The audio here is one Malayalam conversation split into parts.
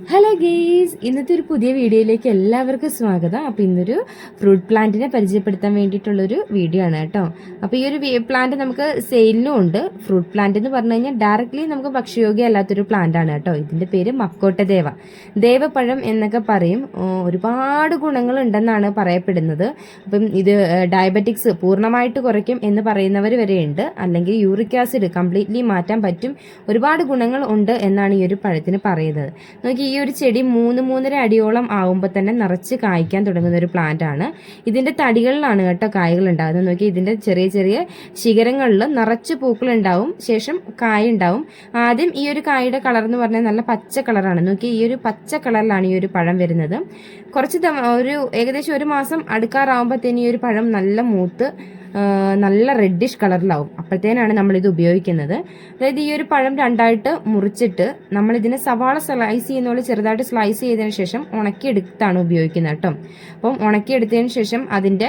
ഹലോ ഗെയ്സ്, ഇന്നത്തെ ഒരു പുതിയ വീഡിയോയിലേക്ക് എല്ലാവർക്കും സ്വാഗതം. അപ്പോൾ ഇന്നൊരു ഫ്രൂട്ട് പ്ലാന്റിനെ പരിചയപ്പെടുത്താൻ വേണ്ടിയിട്ടുള്ളൊരു വീഡിയോ ആണ് കേട്ടോ. അപ്പോൾ ഈ ഒരു പ്ലാന്റ് നമുക്ക് സെയിലിനും ഉണ്ട്. ഫ്രൂട്ട് പ്ലാന്റ് എന്ന് പറഞ്ഞു കഴിഞ്ഞാൽ ഡയറക്റ്റ്ലി നമുക്ക് ഭക്ഷ്യയോഗ്യ അല്ലാത്തൊരു പ്ലാന്റ് ആണ് കേട്ടോ. ഇതിൻ്റെ പേര് മക്കോട്ടദേവ, ദേവപ്പഴം എന്നൊക്കെ പറയും. ഒരുപാട് ഗുണങ്ങൾ ഉണ്ടെന്നാണ് പറയപ്പെടുന്നത്. അപ്പം ഇത് ഡയബറ്റിക്സ് പൂർണ്ണമായിട്ട് കുറയ്ക്കും എന്ന് പറയുന്നവർ വരെയുണ്ട്. അല്ലെങ്കിൽ യൂറിക് ആസിഡ് കംപ്ലീറ്റ്ലി മാറ്റാൻ പറ്റും. ഒരുപാട് ഗുണങ്ങൾ ഉണ്ട് എന്നാണ് ഈ ഒരു പഴത്തിന് പറയുന്നത്. നോക്കി, ഈ ഒരു ചെടി 3-3.5 അടിയോളം ആകുമ്പോൾ തന്നെ നിറച്ച് കായ്ക്കാൻ തുടങ്ങുന്ന ഒരു പ്ലാന്റ് ആണ്. ഇതിന്റെ തടികളിലാണ് കേട്ടോ കായകൾ ഉണ്ടാകുന്നത്. നോക്കി, ഇതിന്റെ ചെറിയ ചെറിയ ശിഖരങ്ങളിൽ നിറച്ച് പൂക്കൾ ഉണ്ടാവും, ശേഷം കായ ഉണ്ടാവും. ആദ്യം ഈ ഒരു കായയുടെ കളർ എന്ന് പറഞ്ഞാൽ നല്ല പച്ച കളറാണ്. നോക്കി, ഈ ഒരു പച്ച കളറിലാണ് ഈ ഒരു പഴം വരുന്നത്. ഏകദേശം 1 മാസം അടുക്കാറാവുമ്പോഴത്തേന് ഈ ഒരു പഴം നല്ല മൂത്ത് നല്ല റെഡിഷ് കളറിലാവും. അപ്പോഴത്തേനാണ് നമ്മളിത് ഉപയോഗിക്കുന്നത്. അതായത് ഈ ഒരു പഴം രണ്ടായിട്ട് മുറിച്ചിട്ട് നമ്മളിതിനെ സവാള സ്ലൈസ് ചെയ്യുന്ന പോലെ ചെറുതായിട്ട് സ്ലൈസ് ചെയ്തതിന് ശേഷം ഉണക്കിയെടുത്താണ് ഉപയോഗിക്കുന്നത് കേട്ടോ. അപ്പം ഉണക്കിയെടുത്തതിന് ശേഷം അതിൻ്റെ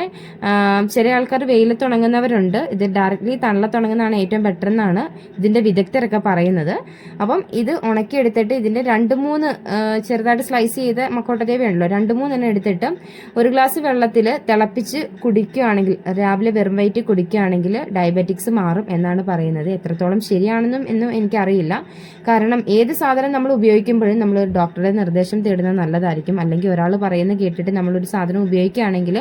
ചില ആൾക്കാർ വെയിലത്തുണങ്ങുന്നവരുണ്ട്. ഇത് ഡയറക്റ്റ്ലി തണലത്തുണങ്ങുന്നതാണ് ഏറ്റവും ബെറ്റർ എന്നാണ് ഇതിൻ്റെ വിദഗ്ധരൊക്കെ പറയുന്നത്. അപ്പം ഇത് ഉണക്കിയെടുത്തിട്ട് ഇതിൻ്റെ 2-3 ചെറുതായിട്ട് സ്ലൈസ് ചെയ്ത മക്കോട്ടദേവയുണ്ടല്ലോ, 2-3 എണ്ണം എടുത്തിട്ട് 1 ഗ്ലാസ് വെള്ളത്തിൽ തിളപ്പിച്ച് കുടിക്കുകയാണെങ്കിൽ, രാവിലെ വെറും വയറ്റിൽ കുടിക്കുകയാണെങ്കിൽ ഡയബറ്റിക്സ് മാറും എന്നാണ് പറയുന്നത്. എത്രത്തോളം ശരിയാണെന്നും എനിക്കറിയില്ല. കാരണം ഏത് സാധനം നമ്മൾ ഉപയോഗിക്കുമ്പോഴും നമ്മൾ ഡോക്ടറുടെ നിർദ്ദേശം തേടുന്നത് നല്ലതായിരിക്കും. അല്ലെങ്കിൽ ഒരാൾ പറയുന്നത് കേട്ടിട്ട് നമ്മളൊരു സാധനം ഉപയോഗിക്കുകയാണെങ്കിൽ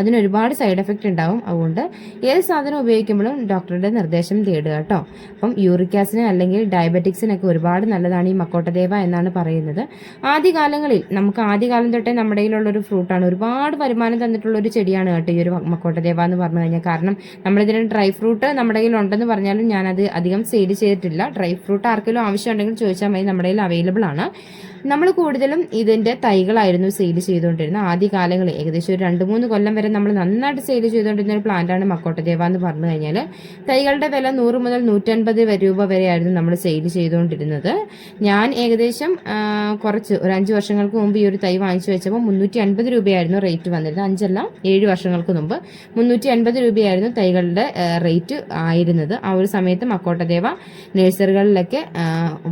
അതിന് ഒരുപാട് സൈഡ് എഫക്റ്റ് ഉണ്ടാവും. അതുകൊണ്ട് ഏത് സാധനം ഉപയോഗിക്കുമ്പോഴും ഡോക്ടറുടെ നിർദ്ദേശം തേടുക കേട്ടോ. അപ്പം യൂറിക് ആസിഡിന് അല്ലെങ്കിൽ ഡയബറ്റിക്സിനൊക്കെ ഒരുപാട് നല്ലതാണ് ഈ മക്കോട്ടദേവ എന്നാണ് പറയുന്നത്. ആദ്യകാലം തൊട്ടേ നമ്മുടെ കയ്യിലുള്ളൊരു ഫ്രൂട്ടാണ്. ഒരുപാട് വരുമാനം തന്നിട്ടുള്ള ഒരു ചെടിയാണ് കേട്ടോ ഈ ഒരു മക്കോട്ടദേവ എന്ന് പറഞ്ഞു കഴിഞ്ഞാൽ. കാരണം നമ്മളിതിന് ഡ്രൈ ഫ്രൂട്ട് നമ്മുടെ കയ്യിൽ ഉണ്ടെന്ന് പറഞ്ഞാലും ഞാനത് അധികം സെയിൽ ചെയ്തിട്ടില്ല. ഡ്രൈ ഫ്രൂട്ട് ആർക്കെങ്കിലും ആവശ്യമുണ്ടെങ്കിൽ ചോദിച്ചാൽ മതി, നമ്മുടെ കയ്യിൽ അവൈലബിൾ ആണ്. നമ്മൾ കൂടുതലും ഇതിൻ്റെ തൈകളായിരുന്നു സെയിൽ ചെയ്തുകൊണ്ടിരുന്നത് ആദ്യകാലങ്ങളിൽ. ഏകദേശം ഒരു 2-3 കൊല്ലം വരെ നമ്മൾ നന്നായിട്ട് സെയിൽ ചെയ്തുകൊണ്ടിരുന്ന ഒരു പ്ലാന്റാണ് മക്കോട്ടദേവ എന്ന് പറഞ്ഞു കഴിഞ്ഞാൽ. തൈകളുടെ വില 100 മുതൽ 150 രൂപ വരെയായിരുന്നു നമ്മൾ സെയിൽ ചെയ്തുകൊണ്ടിരുന്നത്. ഞാൻ ഏകദേശം ഒരു 5 വർഷങ്ങൾക്ക് മുമ്പ് ഈ ഒരു തൈ വാങ്ങിച്ചു വെച്ചപ്പോൾ 350 രൂപയായിരുന്നു റേറ്റ് വന്നിരുന്നത്. 7 വർഷങ്ങൾക്ക് മുമ്പ് 350 രൂപയായിരുന്നു തൈകളുടെ റേറ്റ് ആയിരുന്നത്. ആ ഒരു സമയത്ത് മക്കോട്ടദേവ നഴ്സറികളിലൊക്കെ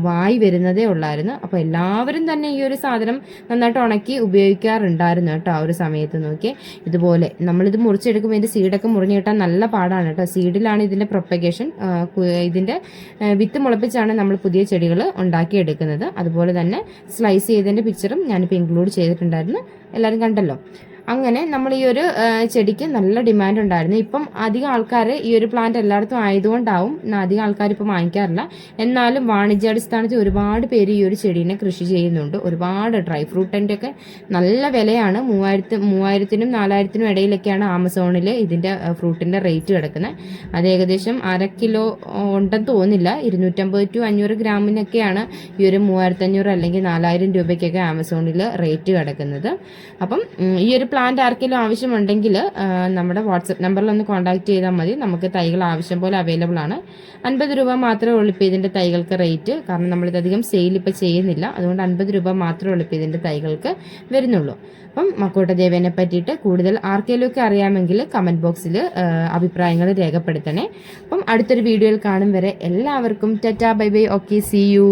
വായി വരുന്നതേ ഉള്ളായിരുന്നു. അപ്പോൾ എല്ലാവരും തന്നെ ഈ ഒരു സാധനം നന്നായിട്ട് ഉണക്കി ഉപയോഗിക്കാറുണ്ടായിരുന്നു കേട്ടോ. ആ ഒരു സമയത്ത് നോക്കി, ഇതുപോലെ നമ്മളിത് മുറിച്ചെടുക്കുമ്പോൾ ഇതിന്റെ സീഡൊക്കെ മുറിഞ്ഞു കിട്ടാൻ നല്ല പാടാണ് കേട്ടോ. സീഡിലാണ് ഇതിന്റെ പ്രൊപ്പഗേഷൻ. ഇതിന്റെ വിത്ത് മുളപ്പിച്ചാണ് നമ്മൾ പുതിയ ചെടികൾ ഉണ്ടാക്കിയെടുക്കുന്നത്. അതുപോലെ തന്നെ സ്ലൈസ് ചെയ്തതിന്റെ പിക്ചറും ഞാനിപ്പോൾ ഇൻക്ലൂഡ് ചെയ്തിട്ടുണ്ടായിരുന്നു, എല്ലാവരും കണ്ടല്ലോ. അങ്ങനെ നമ്മൾ ഈ ഒരു ചെടിക്ക് നല്ല ഡിമാൻഡ് ഉണ്ടായിരുന്നു. ഇപ്പം അധികം ആൾക്കാർ ഈ ഒരു പ്ലാന്റ് എല്ലായിടത്തും ആയതുകൊണ്ടാവും അധികം ആൾക്കാർ ഇപ്പം വാങ്ങിക്കാറില്ല. എന്നാലും വാണിജ്യാടിസ്ഥാനത്തിൽ ഒരുപാട് പേര് ഈ ഒരു ചെടീനെ കൃഷി ചെയ്യുന്നുണ്ട്. ഒരുപാട് ഡ്രൈ ഫ്രൂട്ടിൻ്റെ ഒക്കെ നല്ല വിലയാണ്. 3000-നും 4000-നും ഇടയിലൊക്കെയാണ് ആമസോണിൽ ഇതിൻ്റെ ഫ്രൂട്ടിൻ്റെ റേറ്റ് കിടക്കുന്നത്. അത് ഏകദേശം 1/2 കിലോ ഉണ്ടെന്ന് തോന്നില്ല, 250 to 500 ഗ്രാമിനൊക്കെയാണ് ഈ ഒരു 3500 അല്ലെങ്കിൽ 4000 രൂപയ്ക്കൊക്കെ ആമസോണിൽ റേറ്റ് കിടക്കുന്നത്. അപ്പം ഈ ഒരു പ്ലാന്റ് ആർക്കെങ്കിലും ആവശ്യമുണ്ടെങ്കിൽ നമ്മുടെ വാട്സപ്പ് നമ്പറിൽ ഒന്ന് കോൺടാക്ട് ചെയ്താൽ മതി. നമുക്ക് തൈകൾ ആവശ്യം പോലെ അവൈലബിൾ ആണ്. 50 രൂപ മാത്രമേ ഉള്ളൂ ഇപ്പോൾ ഇതിൻ്റെ തൈകൾക്ക് റേറ്റ്. കാരണം നമ്മളിതധികം സെയിൽ ഇപ്പോൾ ചെയ്യുന്നില്ല, അതുകൊണ്ട് 50 രൂപ മാത്രമേ ഉള്ളൂ ഇപ്പോൾ ഇതിൻ്റെ തൈകൾക്ക് വരുന്നുള്ളൂ. അപ്പം മക്കോട്ടദേവനെ പറ്റിയിട്ട് കൂടുതൽ ആർക്കെങ്കിലും ഒക്കെ അറിയാമെങ്കിൽ കമൻറ്റ് ബോക്സിൽ അഭിപ്രായങ്ങൾ രേഖപ്പെടുത്തണേ. അപ്പം അടുത്തൊരു വീഡിയോയിൽ കാണും വരെ എല്ലാവർക്കും tata bye bye. Okay, see U.